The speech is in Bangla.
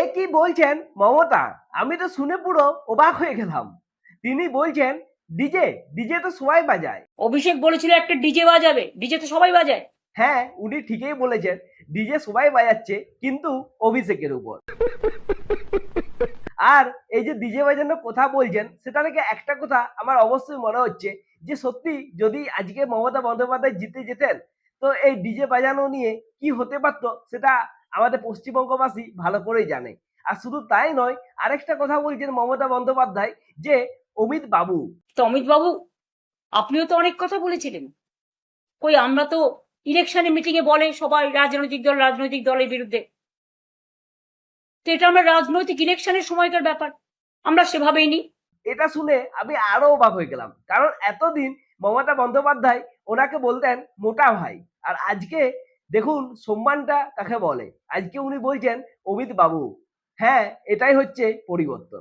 এ কি বলছেন মমতা? আমি তো শুনে পুরো অবাক হয়ে গেলাম। তিনি বলছেন ডিজে, ডিজে তো সবাই বাজায়। অভিষেক বলেছিল একটা ডিজে বাজাবে, ডিজে তো সবাই বাজায়। হ্যাঁ, উনি ঠিকই বলেছেন, ডিজে সবাই বাজাচ্ছে কিন্তু অভিষেকের উপর। আর এই যে ডিজে বাজানোর কথা বলছেন, সেটা থেকে একটা কথা আমার অবশ্যই মনে হচ্ছে যে সত্যি যদি আজকে মমতা বন্দ্যোপাধ্যায় জিতে যেতেন, তো এই ডিজে বাজানো নিয়ে কি হতে পারতো সেটা আমাদের পশ্চিমবঙ্গবাসী ভালো করেই জানে। আর শুধু তাই নয়, আরেকটা কথা বলছেন মমতা বন্দ্যোপাধ্যায় যে অমিত বাবু। তো অমিত বাবু, আপনিও তো অনেক কথা বলেছিলেন। কই আমরা তো ইলেকশনে মিটিং এ বলে সবাই রাজনৈতিক দলের বিরুদ্ধে। তো এটা আমরা রাজনৈতিক ইলেকশনের সময়কার ব্যাপার, আমরা সেভাবেই নিই। এটা শুনে আমি আরো অবাক হয়ে গেলাম, কারণ এতদিন মমতা বন্দ্যোপাধ্যায় ওনাকে বলতেন মোটা ভাই, আর আজকে দেখুন সম্মানটা কাকে বলে, আজকে উনি বলছেন অমিত বাবু। হ্যাঁ, এটাই হচ্ছে পরিবর্তন।